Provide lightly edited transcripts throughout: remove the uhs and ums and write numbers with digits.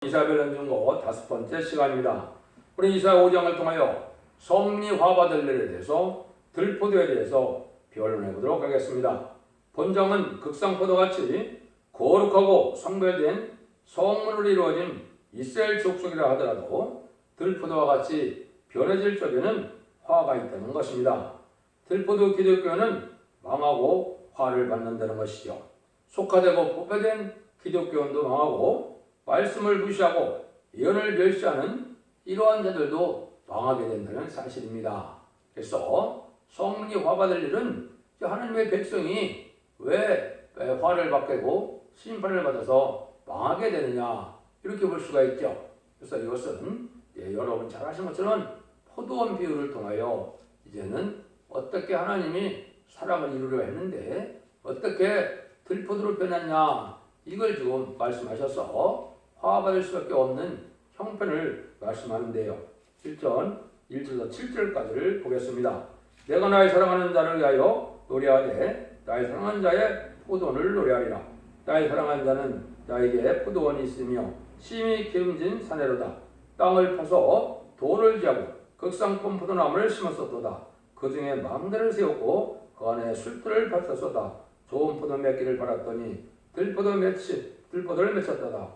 이사야별 연중고 5번째 시간입니다. 우리 이사야 5장을 통하여 성문이 화받을 일에 대해서 들포도에 대해서 변론해 보도록 하겠습니다. 본장은 극상포도같이 거룩하고 성별된 성문으로 이루어진 이스라엘 족속이라 하더라도 들포도와 같이 변해질 적에는 화가 있다는 것입니다. 들포도 기독교는 망하고 화를 받는다는 것이죠. 속화되고 포폐된 기독교원도 망하고 말씀을 무시하고 예언을 멸시하는 이러한 자들도 망하게 된다는 사실입니다. 그래서 성문이 화받을 일은 하나님의 백성이 왜 화를 받게 되고 심판을 받아서 망하게 되느냐 이렇게 볼 수가 있죠. 그래서 이것은 여러분 잘 아시는 것처럼 포도원 비유를 통하여 이제는 어떻게 하나님이 사랑을 이루려 했는데 어떻게 들포도로 변했냐 이걸 지금 말씀하셔서 화받을 수밖에 없는 형편을 말씀하는데요. 1절 1절에서 7절까지를 보겠습니다. 내가 나의 사랑하는 자를 위하여 노래하되 나의 사랑하는 자의 포도원을 노래하리라. 나의 사랑하는 자는 나에게 포도원이 있으며 심히 기름진 사내로다. 땅을 파서 돌을 지하고 극상품 포도나무를 심었었도다. 그 중에 망대를 세웠고 그 안에 술들을 밭었었다. 좋은 포도 맺기를 바랐더니 들포도를 맺혔도다.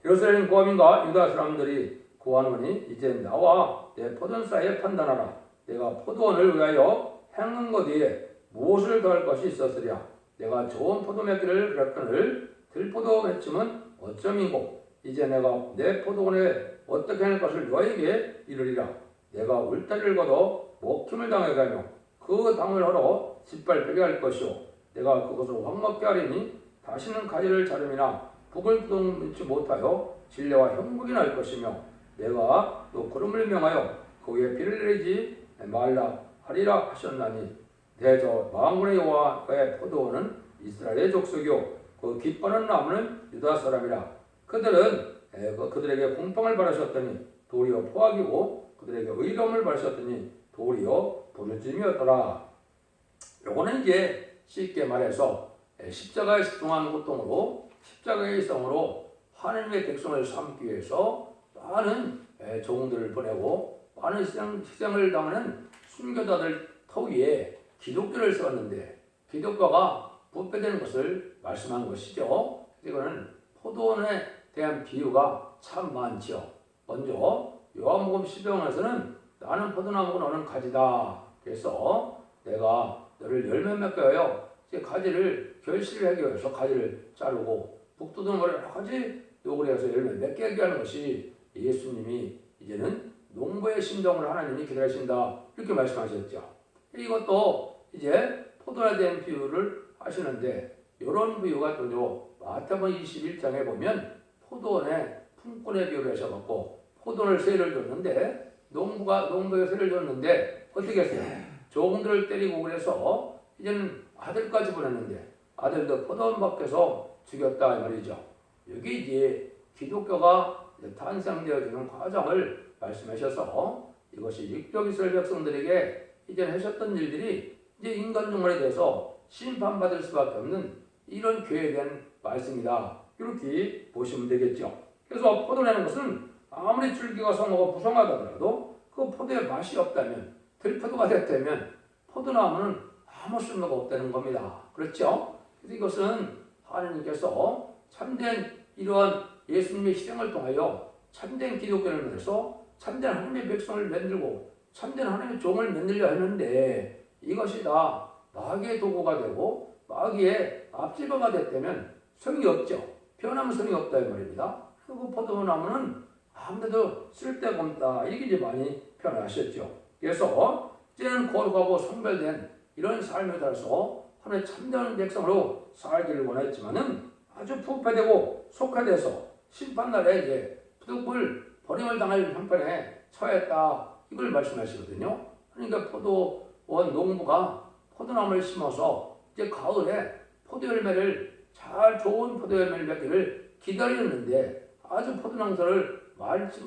예루살렘 고함인가 유다 사람들이 구하노니 이제 나와 내 포도원사에 판단하라. 내가 포도원을 위하여 행한 것 위에 무엇을 더할 것이 있었으랴. 내가 좋은 포도 맺기를 바랐거늘 들포도 맺힘은 어쩌미고 이제 내가 내 포도원에 어떻게 할 것을 너에게 이르리라. 내가 울타리를 걷어 먹힘을 당하게 하며 그 당을 헐어 짓밟히게 할 것이요 내가 그것을 황먹게 하리니 다시는 가지를 자름이나 북을 끊지 못하여 진례와 형국이 날 것이며 내가 또 구름을 명하여 그 위에 비를 내리지 말라 하리라 하셨나니 내 저 만군의 여호와의 포도원은 이스라엘의 족속이요 그 기뻐하는 나무는 유다 사람이라. 그들에게 공평을 바라셨더니 도리어 포악이고 그들에게 의로움을 바라셨더니 도리어 부르짖음이었더라. 요거는 이제 쉽게 말해서 십자가에 동한 고통으로 십자가의 성으로 하나님의 백성을 삼기 위해서 많은 종들을 보내고 많은 희생을 당하는 순교자들 터위에 기독교를 세웠는데 기독교가 부패되는 것을 말씀한 것이죠. 이거는 포도원에 대한 비유가 참 많죠. 먼저 요한복음 10장에서는 나는 포도나무고 너는 가지다. 그래서 내가 너를 열매 맺게 하여 가지를 결실을 하기 위해서 가지를 자르고 북두던 머리를 여러 가지 요구를 해서 열매 맺게 하게 하는 것이 예수님이 이제는 농부의 심정을 하나님이 기다리신다 이렇게 말씀하셨죠. 이것도 이제 포도원에 대한 비유를 하시는데 이런 비유가 또 마태복음 21장에 보면 포도원에 품꾼의 비유를 하셔갖고 포도원을 세를 줬는데 농부에 세를 줬는데 어떻게 했어요? 종들을 때리고 그래서 이제는 아들까지 보냈는데 아들도 포도원 밖에서 죽였다 이 말이죠. 여기 이제 기독교가 탄생되어지는 과정을 말씀하셔서 이것이 육적 이스라엘 백성들에게 이제 하셨던 일들이 이제 인간 종말에 대해서 심판받을 수밖에 없는 이런 교회에 대한 말씀이다. 이렇게 보시면 되겠죠. 그래서 포도라는 것은 아무리 줄기가 성하고 부성하더라도 그 포도에 맛이 없다면 들포도가 됐다면 포도나무는 아무 쓸모가 없다는 겁니다. 그렇죠? 그래서 이것은 하나님께서 참된 이러한 예수님의 희생을 통하여 참된 기독교를 만들어서 참된 하나님의 백성을 만들고 참된 하나님의 종을 만들려 했는데 이것이 다 마귀의 도구가 되고 마귀의 앞지거가 됐다면 성이 없죠. 변하면 성이 없다 이 말입니다. 그 포도나무는 아무래도 쓸데가 없다 이게 이제 많이 표현하셨죠. 그래서 이제는 거룩하고 성별된 이런 삶을 살아서 하나님의 참된 백성으로 살기를 원했지만은 아주 부패되고 속화돼서 심판날에 이제 부득불 버림을 당할 형편에 처했다 이걸 말씀하시거든요. 그러니까 포도원 농부가 포도나무를 심어서 이제 가을에 포도 열매를 잘 좋은 포도 열매를 맺기를 기다리는데 아주 포도나무를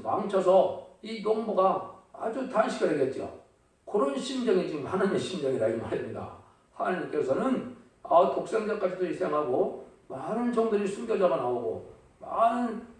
망쳐서 이 농부가 아주 단식을 하겠죠. 그런 심정이 지금 하나님의 심정이라 이 말입니다. 하나님께서는 독생자까지도 희생하고 많은 종들이 순교자가 나오고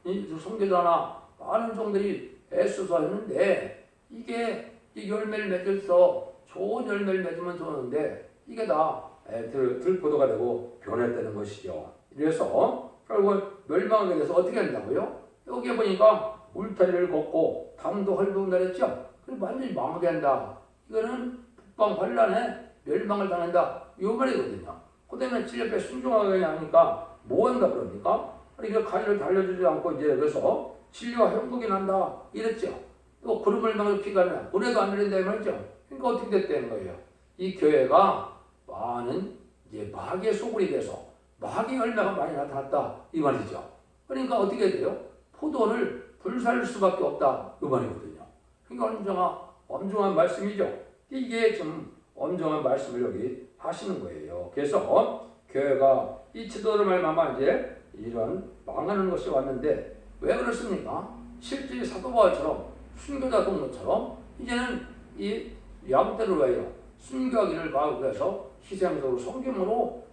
이 선교사나 많은 종들이 애써서 했는데 이게 이 열매를 맺어서 좋은 열매를 맺으면 좋은데 이게 다 들포도가 되고 변했다는 것이죠. 그래서 결국 멸망하게 돼서 어떻게 한다고요? 여기에 보니까 울타리를 걷고 담도 헐고 내렸죠. 그럼 완전히 망하게 한다. 이거는 북방 환란에 멸망을 당한다. 이 말이거든요. 그 다음에 질 옆에 순종하게 하니까 뭐 한다 그럽니까? 이게 가위를 달려주지 않고 이제 그래서 진리와 행복이 난다 이랬죠. 또 구름을 막을 피가 나 은혜도 안 내린다 이 말이죠. 그러니까 어떻게 됐다는 거예요? 이 교회가 많은 이제 마귀의 소굴이 돼서 마귀의 열매가 많이 나타났다 이 말이죠. 그러니까 어떻게 돼요? 포도를 불살 수밖에 없다 이 말이거든요. 그러니까 엄중한 말씀이죠. 이게 좀 엄중한 말씀을 여기 하시는 거예요. 그래서 교회가 이 지도를 말미암아 이제 이런 망하는 것이 왔는데 왜 그렇습니까? 실제 사도 바울처럼 순교자 동료처럼 이제는 이 양떼를 위하여 순교하기를 바라고 해서 희생적으로 성김으로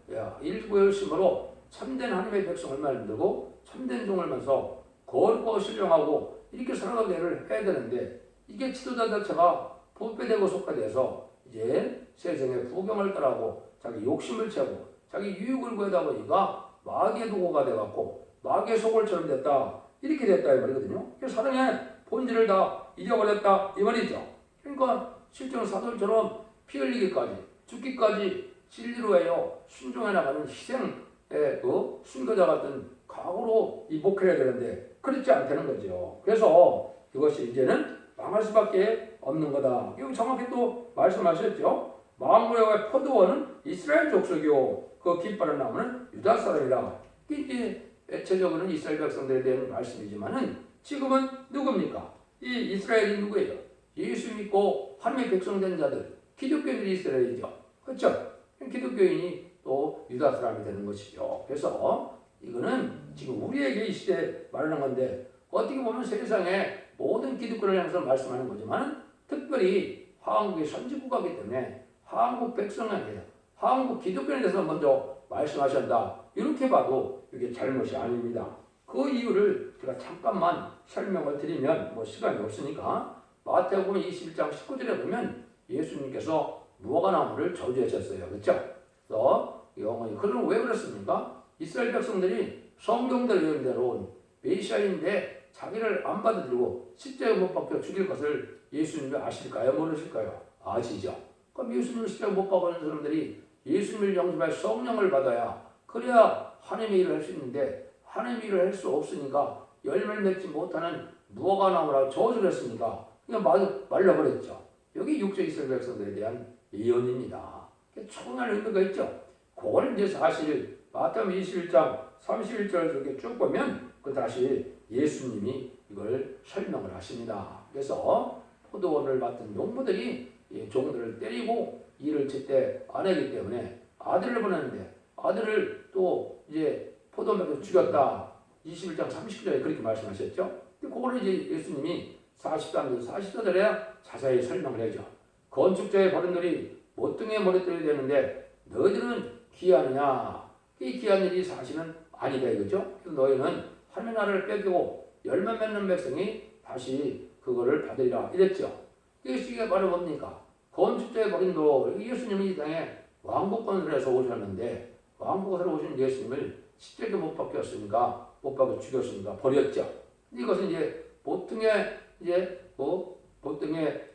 일부 열심으로 참된 하나님의 백성을 만들고 참된 종을 면서 거룩하고 신령하고 이렇게 살아가기를 해야 되는데 이게 지도자 자체가 부패되고 속화돼서 이제 세상의 부경을 따라고 자기 욕심을 채우고 자기 유익을 구하다 보니까 마귀의 도구가 돼갖고 마귀의 소굴처럼 됐다 이렇게 됐다 이 말이거든요. 사랑의 본질을 다 잊어버렸다 이 말이죠. 그러니까 실제로 사도처럼 피 흘리기까지 죽기까지 진리로 해요 순종해 나가는 희생의 그 순교자 같은 각오로 이 목회해야 되는데 그렇지 않다는 거죠. 그래서 이것이 이제는 망할 수밖에 없는 거다. 여기 정확히 또 말씀하셨죠. 만국의 포도원은 이스라엘 족속이요 그 깃발을 나무는 유다 사람이라. 이게 애체적으로는 이스라엘 백성들에 대한 말씀이지만은 지금은 누굽니까? 이 이스라엘이 누구예요? 예수 믿고 하나님의 백성 된 자들 기독교인들이 이스라엘이죠. 그렇죠? 기독교인이 또 유다 사람이 되는 것이죠. 그래서 이거는 지금 우리에게 이 시대에 말하는 건데 어떻게 보면 세상에 모든 기독교를 향해서 말씀하는 거지만 특별히 한국의 선지국가이기 때문에 한국 백성에게 한국 기독교에 대해서 먼저 말씀하셨다. 이렇게 봐도 이게 잘못이 아닙니다. 그 이유를 제가 잠깐만 설명을 드리면 뭐 시간이 없으니까 마태복음 21장 19절에 보면 예수님께서 무화과나무를 저주하셨어요. 그렇죠? 그래서 영원히 그럼 왜 그렇습니까? 이스라엘 백성들이 성경대로 예언대로 메시아인데 자기를 안 받아들이고 십자가에 못 박혀 죽일 것을 예수님이 아실까요? 모르실까요? 아시죠? 그럼 예수님을 십자가에 못 박아는 사람들이 예수님을 영접할 성령을 받아야 그래야 하나님의 일을 할 수 있는데 하나님의 일을 할 수 없으니까 열매를 맺지 못하는 무화과나무라고 저주를 했으니까 그냥 말라버렸죠. 여기 육체 이스라엘 백성들에 대한 예언입니다. 초등한 의미가 있죠. 그걸 이제 사실 마태복음 21장 31절 이렇게 쭉 보면 그 다시 예수님이 이걸 설명을 하십니다. 그래서 포도원을 맡은 농부들이 종들을 때리고 일을 제때 안 하기 때문에 아들을 보냈는데 아들을 또 이제 포도원에서 죽였다. 21장 39절에 그렇게 말씀하셨죠. 그거를 이제 예수님이 43절, 44절에 자세히 설명을 해죠. 건축자의 버른들이 모퉁이에 머리들이 되는데 너희들은 귀하느냐? 이 귀한 일이 사실은 아니다 이거죠. 그래서 너희는 하나님의 나라를 뺏기고 열매 맺는 백성이 다시 그거를 받으리라 이랬죠. 이게 바로 뭡니까? 건축자의 버림도 예수님이 이 땅에 왕복권을 해서 오셨는데 왕복을 오신 예수님을 십자가에 못 박혔으니까 못 박혀 죽였으니까 버렸죠. 이것은 이제 보통의 이제 보통의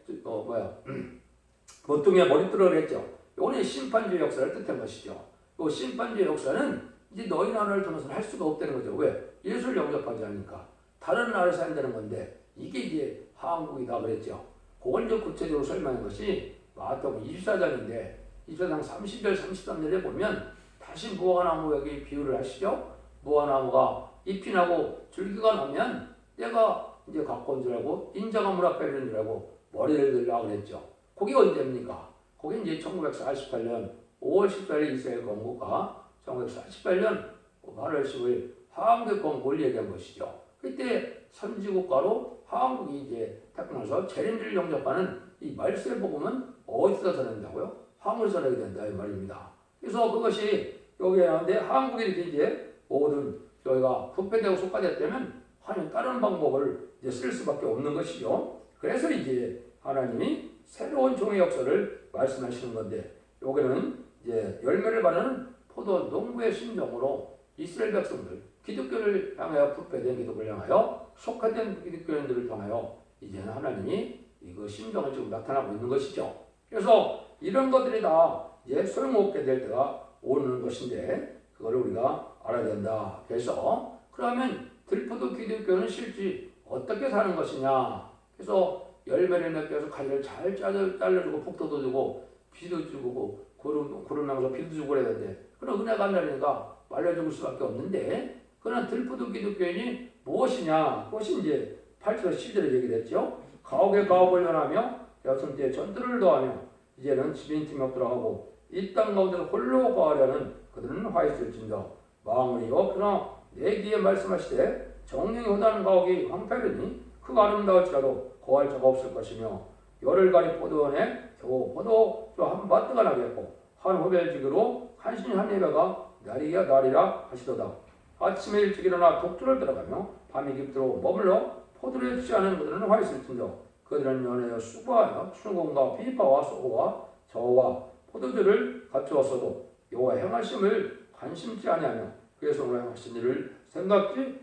머리띠를 했죠. 이거는 심판주의 역사를 뜻한 것이죠. 이 심판주의 역사는 이제 너희 나라를 통해서는 할 수가 없다는 거죠. 왜? 예수를 영접하지 않으니까 다른 나라에서 한다는 건데 이게 이제 한국이다 그랬죠. 그걸 이제 구체적으로 설명한 것이 마태복음 24장인데 24장 30절 33절에 보면 다시 무화과나무에게 비유를 하시죠. 무화과나무가 잎이 나고 줄기가 나면 때가 이제 가까운 줄 알고 인자가 물 앞에 이르는 줄 알고 머리를 들라 그랬죠. 그게 언제입니까? 그게 이제 1948년 5월 14일 이스라엘 건국과 1948년 8월 10일 한국 건국을 얘기한 것이죠. 그때 선지국가로 한국이 이제 태어나서 재림주를 영접하는 이 말세 복음은 어디서 전한다고요? 한국에서 전하게 된다 이 말입니다. 그래서 그것이 여기에 나오는데 한국이 이렇게 이제 모든 저희가 부패되고 속화됐다면 하나님 다른 방법을 이제 쓸 수밖에 없는 것이죠. 그래서 이제 하나님이 새로운 종의 역사를 말씀하시는 건데, 여기는 이제 열매를 바르는 포도 농부의 심정으로 이스라엘 백성들, 기독교를 향하여 부패된 기독교를 향하여 속화된 기독교인들을 향하여 이제는 하나님이 그 심정을 지금 나타나고 있는 것이죠. 그래서 이런 것들이 다 이제 소용없게 될 때가 오는 것인데, 그거를 우리가 알아야 된다. 그래서 그러면 들포도 기독교는 실제 어떻게 사는 것이냐. 그래서 열매를 맺기 위해서 가지를 잘 잘라주고 복도도 주고 비도 주고 구르면서 비도 주고 그래야 되는데, 그런 은혜가 안 되니까 말려줄 수밖에 없는데, 그러나 들포도 기독교인이 무엇이냐. 그것이 이제 8절 10절에 얘기됐죠. 가옥에 가옥을 연하며 여성때에 전투를 더하며 이제는 집인 틈이 없도록 하고 이 땅 가운데 홀로 거하려는 그들은 화 있을진저 마음이여 그러나 내 귀에 말씀하시되 정령이 호다는 가옥이 황폐하니 그 아름다울지라도 거할 자가 없을 것이며 열흘 가리 포도원에 겨우 포도주 한 바트가 나겠고 한 호벨지기로 한신 한 예배가 날이야 날이라 하시도다. 아침에 일찍 일어나 독주를 들어가며 밤이 깊도록 머물러 포도를 취하는 그들은 화 있을진저 그들은 연애여 수고하여 충공과 비파와 소고와 저와 포도주를 갖추었어도 여호와 행하심을 관심치 아니하며 그의 손으로 행하신 일을 생각지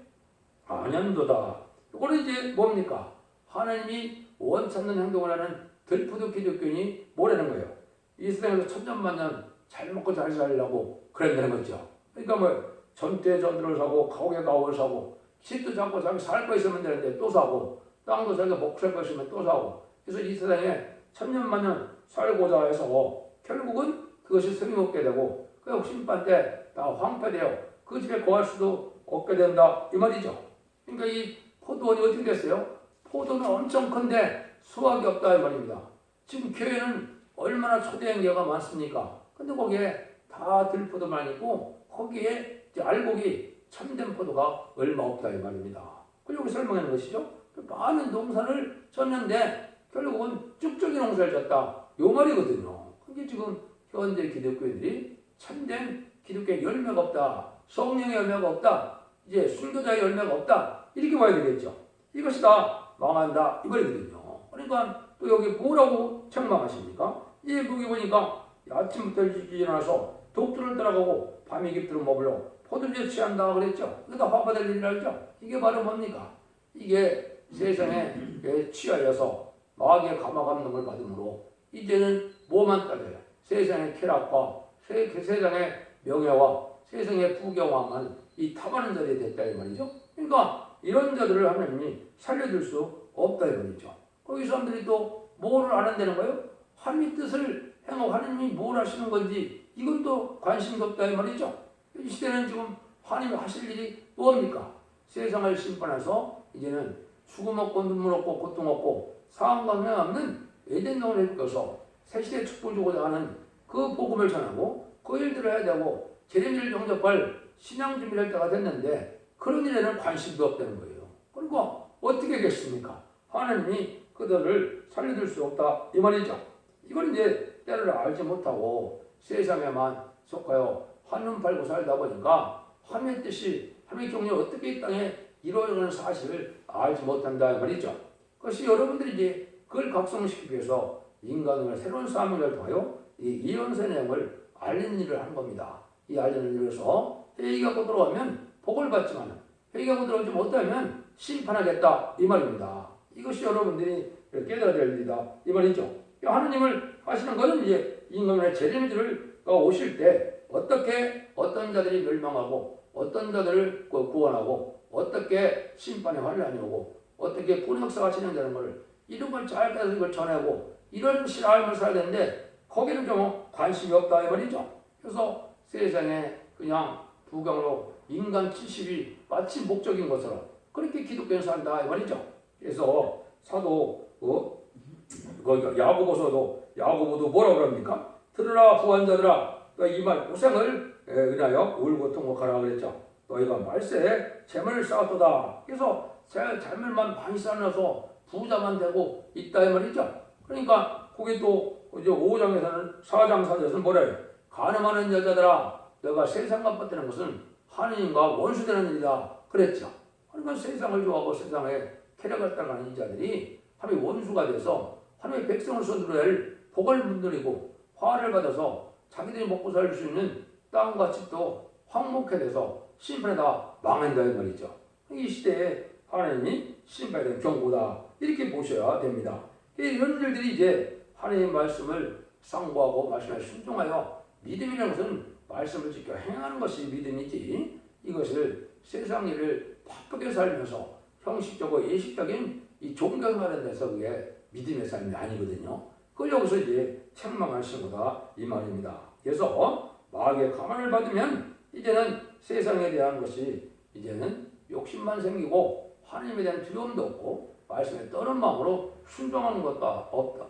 아니한도다. 이거는 이제 뭡니까? 하나님이 원치 않는 행동을 하는 들포도 기독교인이 뭐라는 거예요? 이 세상에서 천년만년 잘 먹고 잘 살려고 그랬다는 거죠. 그러니까 뭐 전대 전들을 사고 가옥에 가옥을 사고 집도 잡고 자기 살 거 있으면 되는데 또 사고 땅도 자기가 먹고 살 거 있으면 또 사고, 그래서 이 세상에 천년만년 살고자 해서 결국은 그것이 소용없게 되고 그 심판 때 다 황폐되어 그 집에 거할 수도 없게 된다 이 말이죠. 그러니까 이 포도원이 어떻게 됐어요? 포도는 엄청 큰데 수확이 없다 이 말입니다. 지금 교회는 얼마나 초대형 교회가 많습니까? 근데 거기에 다 들포도만 있고 거기에 이제 알곡이 참된 포도가 얼마 없다 이 말입니다. 그리고 여기 설명하는 것이죠. 많은 농사를 졌는데 결국은 쭉쭉이 농사를 졌다 요 말이거든요. 그게 지금 현재 기독교인들이 참된 기독교의 열매가 없다, 성령의 열매가 없다, 이제 순교자의 열매가 없다 이렇게 봐야 되겠죠. 이것이 다 망한다 이 말이거든요. 그러니까 또 여기 뭐라고 책망하십니까? 이 여기 보니까 아침부터 일찍 일어나서 독주를 따라가고 밤이 깊도록 머물러 포도주에 취한다 그랬죠. 그게 다 화가 될 일이라죠. 이게 바로 뭡니까? 이게 세상에 취하여서 마귀의 감화감동을 받음으로 이제는 뭐만 따져요? 세상의 쾌락과 세상의 명예와 세상의 부경화만 이 탐하는 자들이 됐다 이 말이죠. 그러니까 이런 자들을 하나님이 살려줄 수 없다 이 말이죠. 거기 사람들이 또 뭐를 안 한다는 거예요? 하나님의 뜻을 행하고 하나님이 뭘 하시는 건지 이건 또 관심도 없다 이 말이죠. 이 시대는 지금 하나님이 하실 일이 뭡니까? 세상을 심판해서 이제는 죽음 없고 눈물 없고 고통 없고 사함과 흉내 없는 에덴동을 해주어서 새시대에 축복을 주고자 하는 그 복음을 전하고 그 일들을 해야 되고 재림을 영접할 신앙 준비를 할 때가 됐는데 그런 일에는 관심도 없다는 거예요. 그러니까 어떻게 하겠습니까? 하나님이 그들을 살려줄 수 없다 이 말이죠. 이걸 이제 때를 알지 못하고 세상에만 속하여 한눈 팔고 살다 보니까 하나님의 뜻이 하나님의 경륜이 어떻게 이 땅에 이루어지는 사실을 알지 못한다 이 말이죠. 그것이 여러분들이 이제 그걸 각성시키기 위해서 인간을 새로운 사명을 통하여 이 이언서 내용을 알리는 일을 하는 겁니다. 이 알리는 일을 해서 회개하고 들어오면 복을 받지만 회개하고 들어오지 못하면 심판하겠다 이 말입니다. 이것이 여러분들이 깨달아야 될 일이다 이 말이죠. 하나님을 하시는 것은 이제 인간의 재림주를 오실 때 어떻게 어떤 자들이 멸망하고 어떤 자들을 구원하고 어떻게 심판의 환란이 오고 어떻게 본의 역사가 진행되는 것을 이런 걸 잘 깨달아서 이걸 전하고 이런 신앙을 살아야 되는데 거기는 좀 관심이 없다 이 말이죠. 그래서 세상에 그냥 부경으로 인간 70이 마치 목적인 것처럼 그렇게 기독교는 산다 이 말이죠. 그래서 사도 야고보도 뭐라고 그럽니까? 들으라 부한자들아 이 말 고생을 인하여 울고 통곡하라 그랬죠. 너희가 말세에 재물을 쌓았도다. 그래서 재물만 많이 쌓아서 부자만 되고 있다 이 말이죠. 그러니까 거기 또 이제 5장에서는 4장 4절에서는 뭐래요? 가늠하는 여자들아 너가 세상과 빠뜨리는 것은 하느님과 원수되는 일이다 그랬죠. 그러니까 세상을 좋아하고 세상에 쾌락을 따라가는 자들이 하나님의 원수가 돼서 하나님의 백성을 선두할 복을 문드리고 화를 받아서 자기들이 먹고 살 수 있는 땅과 집도 황목해 돼서 심판에 다 망한다 이 말이죠. 이 시대에 하나님이 심판에 대한 경고다 이렇게 보셔야 됩니다. 이런 일들이 이제 하나님의 말씀을 상고하고 말씀에 순종하여 믿음이라는 것은 말씀을 지켜 행하는 것이 믿음이지 이것을 세상 일을 바쁘게 살면서 형식적으로 예식적인 이 종교생활에 대해서 그게 믿음의 삶이 아니거든요. 그걸 여기서 이제 책망하시는 거다 이 말입니다. 그래서 마귀의 가만을 받으면 이제는 세상에 대한 것이 이제는 욕심만 생기고 하나님에 대한 두려움도 없고 말씀에 떠는 마음으로 순종하는 것도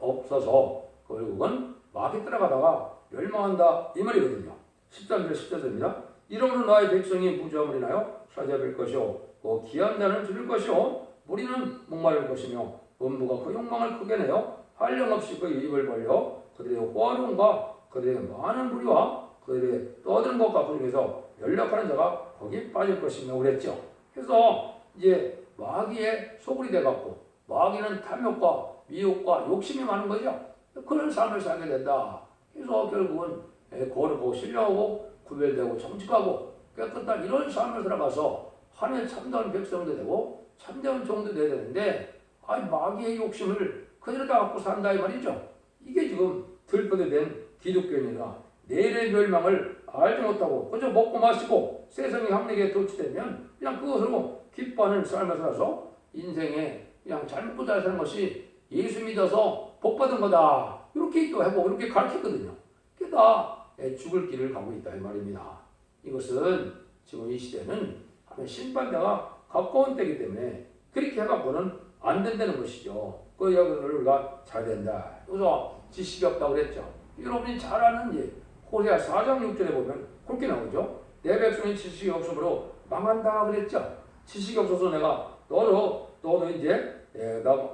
없어서 결국은 마귀 따라가다가 멸망한다 이 말이거든요. 13절 14절입니다. 이러므로 나의 백성이 무지함을 인하여 사자될 것이요 기한 자는 줄일 것이요 무리는 목마를 것이며 음부가 그 욕망을 크게 내어 한량없이 그 입을 벌려 그들의 호화로움과 그들의 많은 무리와 그들의 떠드는 것과 그 중에서 연락하는 자가 거기 빠질 것이며 그랬죠. 그래서 이제 마귀의 소굴이 돼갖고 마귀는 탐욕과 미혹과 욕심이 많은 거죠. 그런 삶을 살게 된다. 그래서 결국은 거룩하고 신령하고 구별되고 정직하고 깨끗한 이런 삶을 살아가서 하나님의 참다운 백성도 되고 참다운 종도 돼야 되는데 마귀의 욕심을 그대로다 갖고 산다 이 말이죠. 이게 지금 들떠된 기독교인이라 내일의 멸망을 알지 못하고 그저 먹고 마시고 세상의 합력에 도취되면 그냥 그것으로 기뻐하는 삶을 살아서 인생에 그냥 잘 먹고 잘 사는 것이 예수 믿어서 복받은 거다 이렇게 또 하고 이렇게 가르치거든요. 그게 다 죽을 길을 가고 있다 이 말입니다. 이것은 지금 이 시대는 심판대가 가까운 때이기 때문에 그렇게 해갖고는 안 된다는 것이죠. 그 여기를 우리가 잘 된다. 그래서 지식이 없다고 그랬죠. 여러분이 잘 아는 이제 호세아 4장 6절에 보면 그렇게 나오죠. 내 백성이 지식이 없으므로 망한다 그랬죠. 지식이 없어서 내가 너도 이제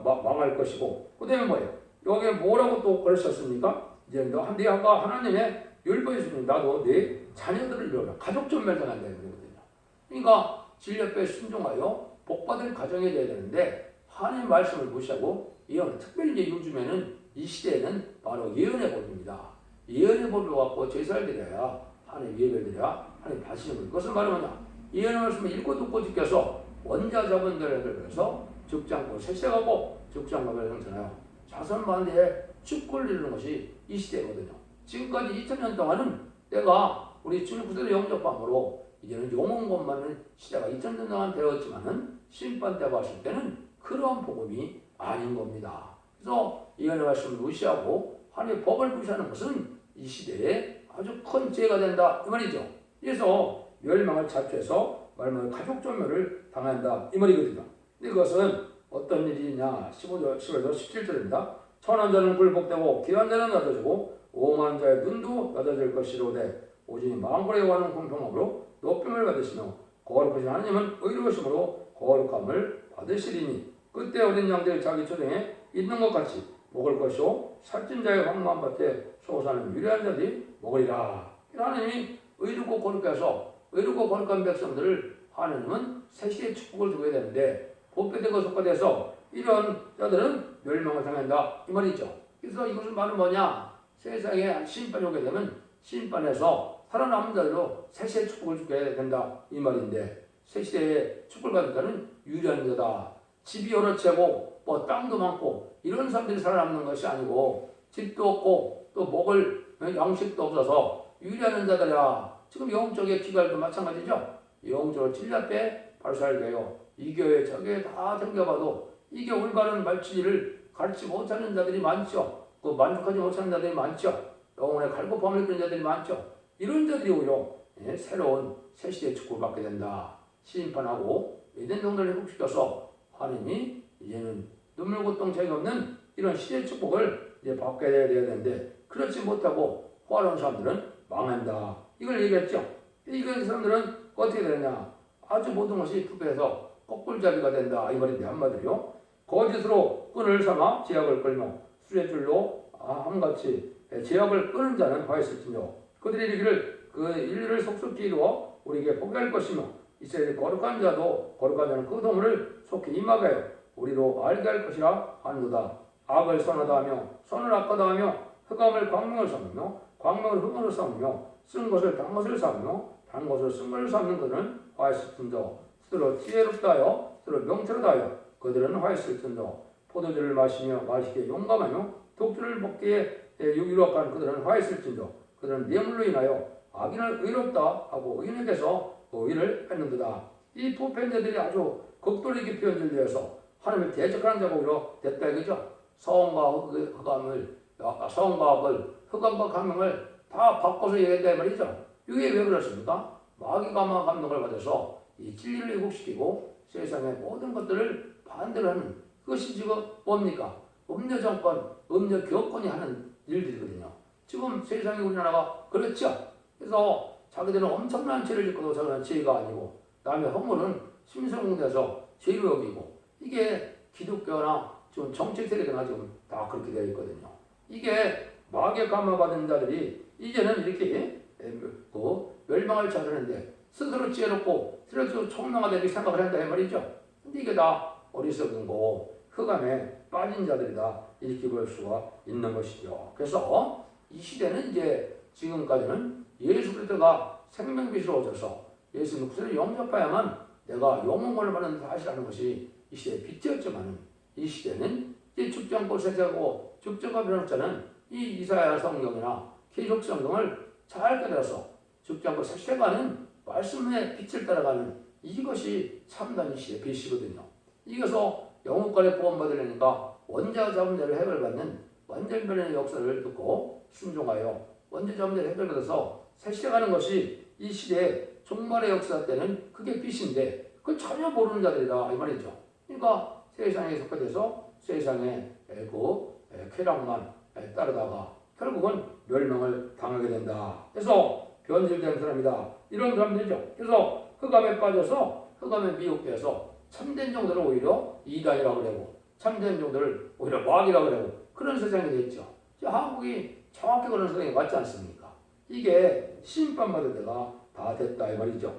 망할 것이고 그 다음에 뭐예요? 여기에 뭐라고 또 그러셨습니까? 이제 네가 하나님의 율법이 있으니 나도 네 자녀들을 이루라. 가족 전멸당한다 이거거든요. 그러니까 진리법에 순종하여 복받을 가정이 되어야 되는데 하나님의 말씀을 무시하고 예언, 특별히 이제 요즘에는 이 시대에는 바로 예언의 법입니다. 예언의 법을 갖고 제사를 드려야 하나님 예배를 드려야 하나님 받으시는 거예요. 그것은 바로 뭐냐? 예언의 말씀을 읽고 듣고 지켜서 원자 자본들을 그래서 적장고 세세하고 적장갑을 형성하여 자선만대에 축구를 이루는 것이 이 시대거든요. 지금까지 2000년 동안은 내가 우리 주님 그대로 영접함으로 이제는 영원권만은 시대가 2000년 동안 되었지만은 심판 때 봤을 때는 그러한 복음이 아닌 겁니다. 그래서 예언의 말씀을 무시하고 하나님의 법을 무시하는 것은 이 시대에 아주 큰 죄가 된다 이 말이죠. 그래서 멸망을 자초해서 말하면 가족 전멸을 당한다 이 말이거든요. 근데 그것은 어떤 일이냐 15절 17절입니다. 천한 자는 굴복되고 귀한 자는 낮아지고 오만 자의 눈도 낮아질 것이로되 오직 만군의 여호와는 공평함으로 높임을 받으시며 거룩하신 하나님은 의로우심으로 거룩함을 받으시리니 그때 어린 양들이 자기 초등에 있는 것 같이 먹을 것이요 살찐 자의 황무한 밭에 소사는 유리한 자들이 먹으리라. 하나님이 의롭고 거룩해서 의롭고 거룩한 백성들을 하나님은 새시의 축복을 주게 되는데 복되고 속가돼서 이런 자들은 멸망을 당한다 이 말이죠. 그래서 이것은 말은 뭐냐? 세상에 심판이 오게 되면 심판에서 살아남은 자들로 새시의 축복을 주게 된다 이 말인데 새시대의 축복을 받은 자는 유리한 자다. 집이 여러 채고 뭐 땅도 많고 이런 사람들이 살아남는 것이 아니고 집도 없고 또 먹을 양식도 없어서 유리한 자들이야. 지금 영적의 기갈도 마찬가지죠. 영적으로 진리앞에 발사하게요. 이 교회 저 교회 다 등겨봐도 이게 올바른 말치리를 가르치지 못하는 자들이 많죠. 그 만족하지 못하는 자들이 많죠. 영혼의 갈급함을 느끼는 자들이 많죠. 이런 자들이 오히려 새로운 새시대의 축복을 받게 된다. 심판하고 에덴 동산을 회복시켜서 하나님이 이제는 눈물 고통 죄가 없는 이런 시대의 축복을 이제 받게 돼야 되는데 그렇지 못하고 호화로운 사람들은 망한다. 이걸 얘기했죠. 이런 사람들은 어떻게 되느냐? 아주 모든 것이 부패해서 거꾸로잡이가 된다. 이 말인데 한마디로 거짓으로 끈을 삼아 제약을 끌며 수레줄로 함같이 제약을 끄는 자는 화있을지며 그들이 이르기를 그 일을 속속히 이루어 우리에게 포기할 것이며 이스라엘의 거룩한 자도 거룩한 자는 그 도물을 속히 임하게요 우리로 알게 할 것이라 하는도다. 악을 선하다 하며 선을 악하다 하며 흑암을 광명을 삼으며 광명을 흑암을 삼으며 쓴 것을 단 것을 삼으며 단 것을 쓴 것을 삼는 그들은 화했을진저 스스로 지혜롭다 하여 스스로 명철하다 하여 그들은 화했을진저 포도주를 마시며 마시기에 용감하며 독주를 먹기에 유력한 그들은 화했을진저 그들은 뇌물로 인하여 악인을 의롭다 하고 의인에게서 의를 뺏는도다. 이 부패자들이 아주 극도로 이렇게 변질되어서 하나님을 대적하는 자가 오히려 됐다 이거죠. 서원과 흑암을 서원과 악을 흑암과 감명을 다 바꿔서 얘기한다 말이죠. 이게 왜 그렇습니까? 마귀가 감동을 받아서 이 진리를 왜곡시키고 세상의 모든 것들을 반대로 하는 그것이 지금 뭡니까? 음녀 정권, 음녀 교권이 하는 일들이거든요. 지금 세상의 우리나라가 그렇죠. 그래서 자기들은 엄청난 죄를 짓고도 저는 죄가 아니고 남의 허물은 심성돼서 죄로 여기고 이게 기독교나 지금 정책 세력이나 지금 다 그렇게 되어 있거든요. 이게 마귀에 감화받은 자들이 이제는 이렇게 멸망을 찾았는데 스스로 지혜롭고 스스로 총명하다 이렇게 생각을 한다 이 말이죠. 근데 이게 다 어리석은 거 흑암에 빠진 자들이다 이렇게 볼 수가 있는 것이죠. 그래서 이 시대는 이제 지금까지는 예수 그리스도가 생명빛으로 오셔서 예수 그리스도를 영접해야만 내가 영원을 받는 사실이라는 것이 이 시대의 빛이었지만 이 시대는 이제 죽지 않고 세세하고 죽자가 변호자는 이 이사야 성경이나 계시록 성경을 잘 깨달아서 죽지 않고 세세가는 말씀의 빛을 따라가는 이것이 참된 이 시대의 빛이거든요. 이겨서 영혼권에 구원받으려니까 원자 자문제를 해결받는 완전변의 역사를 듣고 순종하여 원자 자문제를 해결받아서 세세가는 것이 이 시대의 종말의 역사 때는 그게 빛인데 그걸 전혀 모르는 자들이다 이 말이죠. 그러니까 세상에 속해져서 세상의 쾌락만 따르다가 결국은 멸망을 당하게 된다. 그래서 변질된 사람이다. 이런 사람들이죠. 그래서 흑암에 빠져서 흑암에 미혹돼서 참된 정도를 오히려 이단이라고 그러고 참된 정도를 오히려 마귀라고 그러고 그런 세상이 됐죠. 한국이 정확히 그런 세상이 맞지 않습니까? 이게 심판받을 때가 다 됐다 이 말이죠.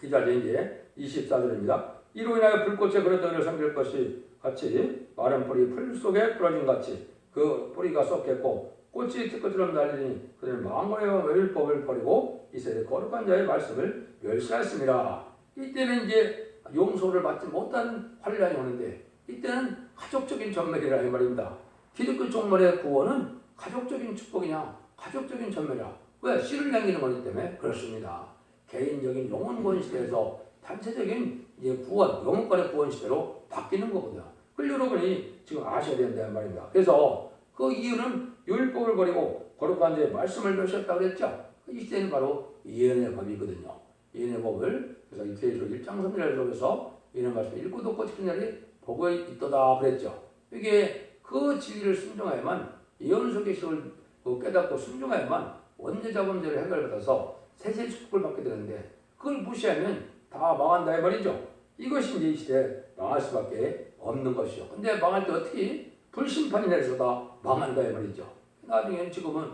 이 자리에 이제 24절입니다. 이로 인하여 불꽃에 그런 너희를 섬길 것이 같이 마른 뿌리 풀 속에 부러진 같이 그 뿌리가 썩겠고 꽃이 특꽃처럼 날리니 그들은 망원의 율법을 버리고 이스라엘 거룩한 자의 말씀을 멸시하였습니다. 이때는 이제 용서를 받지 못한 환란이 오는데 이때는 가족적인 전멸이라 이 말입니다. 기독교 종말의 구원은 가족적인 축복이냐 가족적인 전멸이야. 왜? 씨를 남기는 거기 때문에 그렇습니다. 개인적인 영혼구원 시대에서 단체적인 이제 구원, 영혼권의 구원 시대로 바뀌는 거거든요. 그걸 여러분이 지금 아셔야 된다는 말입니다. 그래서 그 이유는 율법을 버리고 거룩한 자의 말씀을 멸시했다고 그랬죠. 이 시대는 바로 예언의 법이거든요. 예언의 법을 그래서 계시록 1장 3절에 속에서 예언의 말씀 읽고 듣고 지키는 자들이 복이 있도다 그랬죠. 이게 그 진리를 순종해야만 예언서 계시록을 깨닫고 순종해야만 원죄자범죄를 해결받아서 세세 축복을 받게 되는데 그걸 무시하면 다 망한다 이 말이죠. 이것이 이제 이 시대에 망할 수밖에 없는 것이죠. 근데 망할 때 어떻게 불심판이 내려서 다 망한다 이 말이죠. 나중에 지금은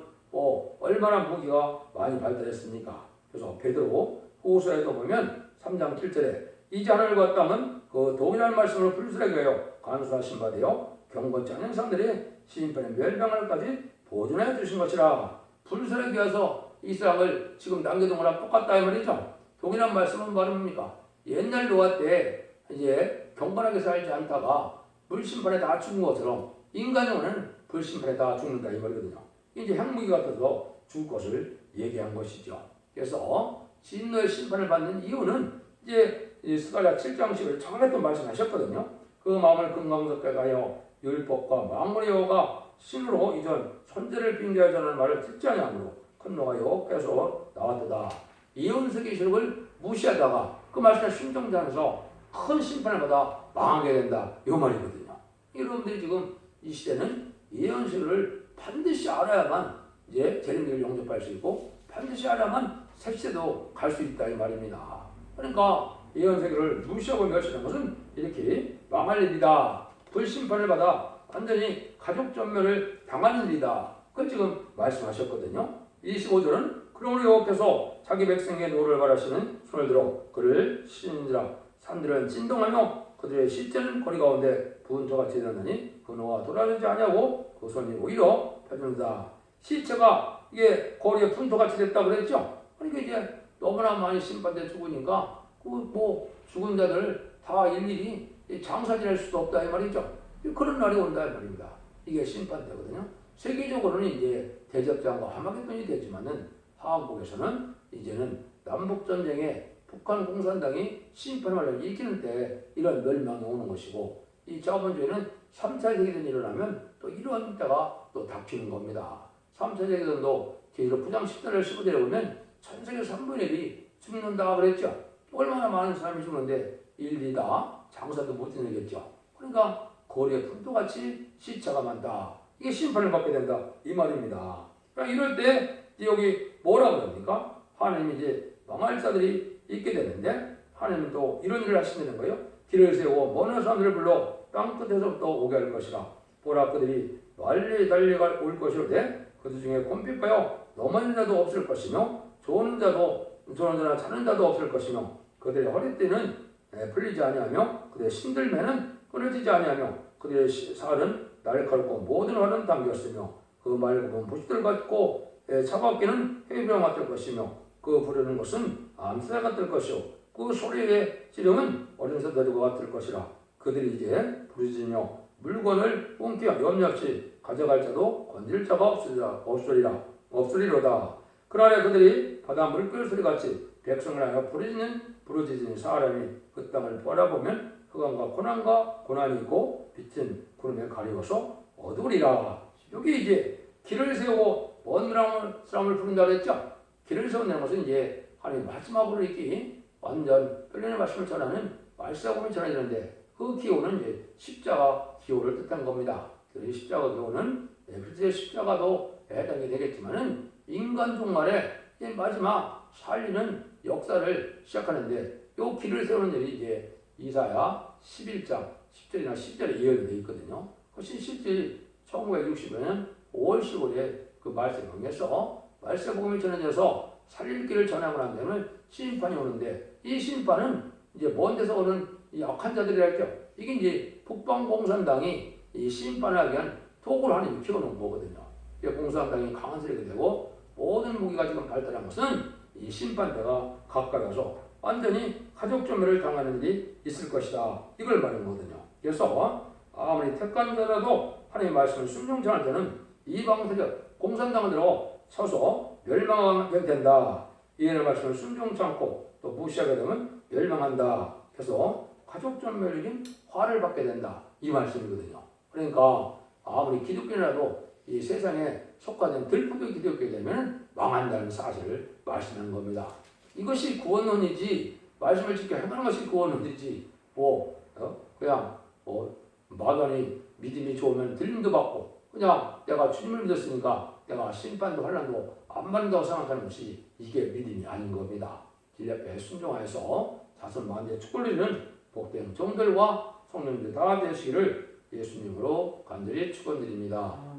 얼마나 무기가 많이 발달했습니까? 그래서 베드로 후서에도 보면 3장 7절에 이제 하늘과 땅은 그 동일한 말씀으로 불순하게 하여 간수하신 바 되어 경건치 않은 상들이 심판의 멸망을까지 보존해 주신 것이라. 불순하게 하여서 이 세상을 지금 남겨둔 거랑 똑같다 이 말이죠. 동일한 말씀은 말입니까? 옛날 노아 때 이제 경건하게 살지 않다가 불심판에 다 죽은 것처럼 인간 영혼은 불심판에 다 죽는다 이 말이거든요. 이제 핵무기 같아서 죽을 것을 얘기한 것이죠. 그래서 진노의 심판을 받는 이유는 이제 스가랴 7장 10을 처음에 또 말씀하셨거든요. 그 마음을 금강석에 가여 율법과 망군의 여호가 신으로 이전 선제를 빙자하여 전하는 말을 듣지 아니하므로 큰 노가 여호께서 나왔도다. 예언서 계시록을 무시하다가 그 말씀에 순종하면서 큰 심판을 받아 망하게 된다 이 말이거든요. 여러분들이 지금 이 시대는 예언서를 반드시 알아야만 이제 재림을 영접할 수 있고 반드시 알아야만 새 시대도 갈 수 있다 이 말입니다. 그러니까 예언서를 무시하고 멸시하는 것은 이렇게 망할 일이다. 불심판을 받아 완전히 가족 전멸을 당하는 일이다. 그걸 지금 말씀하셨거든요. 25절은 그러므로 여호와께서 자기 백성에게 노를 바라시는 손을 들어 그를 치는지라. 산들은 진동하며 그들의 실제는 거리 가운데 분토같이 일어나니 그 노가 돌아오지 아니하고 그 손이 오히려 펴준다. 시체가 이게 거리에 분토같이 됐다 그랬죠. 그러니까 이제 너무나 많이 심판돼 죽으니까 그 뭐 죽은 자들 다 일일이 장사 지낼 수도 없다 이 말이죠. 그런 날이 온다 이 말입니다. 이게 심판되거든요. 세계적으로는 이제 대적장과 하마게돈이 되지만은 한국에서는 이제는 남북 전쟁에 북한 공산당이 심판을 일으키는 때 이런 멸망이 오는 것이고, 이 저번 주에는 3차 세계대전이 일어나면 또 이러한 때가 또 닥치는 겁니다. 3차 세계대전도 제대로 부장 10달을 씹어 내려오면 전 세계 3분의 1이 죽는다 그랬죠. 얼마나 많은 사람이 죽는데 일일이 다 장사도 못 지내겠죠. 그러니까 거리에 분토같이 시차가 많다. 이게 심판을 받게 된다 이 말입니다. 그러니까 이럴 때 여기 뭐라 그럽니까? 하나님이 이제 망할 자들이 있게 되는데 하나님은 또 이런 일을 하시는 거예요. 길을 세우고 먼 사람들을 불러 땅 끝에서부터 오게 할 것이라. 보라 그들이 말리 달려가 올 것이로되 그들 중에 곰핍하여 넘어지는 자도 없을 것이며 조는 자나 자는 자도 없을 것이며 그들의 허리띠는 풀리지 아니하며 그들의 신들매는 끊어지지 아니하며 그들의 살은 날카롭고 모든 활은 당겼으며 그 말고는 부시들 같고 차갑기는 해병 같을 것이며 그 부르는 것은 암사 같을 것이요 그 소리의 지름은 어린 새들과 같을 것이라. 그들이 이제 부르짖으며 물건을 훔겨 염려없이 가져갈 자도 건질 자가 없으리로다. 그날에 그들이 바다 물결 소리같이 백성을 하여 부르짖는 사람이 그 땅을 바라보면 흑암과 고난이 있고 빛은 구름에 가리워서 어두우리라. 여기 이제 길을 세우고 먼 사람을 부른다 그랬죠. 길을 세운다는 것은 이제 하나님 마지막으로 이렇게 완전 뼈리는 말씀을 전하는 말씀을 전해지는데 그 기호는 이제 십자가 기호를 뜻한 겁니다. 그 십자가 기호는 그리스도의 십자가도 해당이 되겠지만은 인간 종말에 마지막 살리는 역사를 시작하는데 이 길을 세우는 일이 이제 이사야 11장 10절이나 10절에 예언이 되어 있거든요. 그것이 실제 1965년 5월 15일에 그 말씀을 응해서 말세복음이 전해져서 살릴 길을 전하고 난 다음에 심판이 오는데 이 심판은 이제 먼 데서 오는 이 악한 자들이랄게요. 이게 이제 북방공산당이 이 심판을 하기 위한 도구를 하나님이 키워놓은 거거든요. 공산당이 강한 세력이 되고 모든 무기가 지금 발달한 것은 이 심판대가 가까이 와서 완전히 가족 전멸을 당하는 일이 있을 것이다. 이걸 말하는 거거든요. 그래서 아무리 택한 자라도 하나님의 말씀을 순종치 않을 때는 이방 세력, 공산당을 들어 서서 멸망하게 된다. 이해의 말씀을 순종치 않고 또 무시하게 되면 멸망한다. 그래서 가족 전멸적인 화를 받게 된다. 이 말씀이거든요. 그러니까 아무리 기독교라도 이 세상에 속하는 들프도 기독교에 되면 망한다는 사실을 말씀하는 겁니다. 이것이 구원론이지 말씀을 지켜 행하는 것이 구원론이지 그냥 마관이 믿음이 좋으면 들림도 받고 그냥 내가 주님을 믿었으니까 내가 심판도 환난도 안 받는다고 생각하는 것이 이게 믿음이 아닌 겁니다. 길 앞에 순종하여서 자손 만대에 축복을 누리는 복된 종들과 성령들 다 되시기를 예수님으로 간절히 축원드립니다.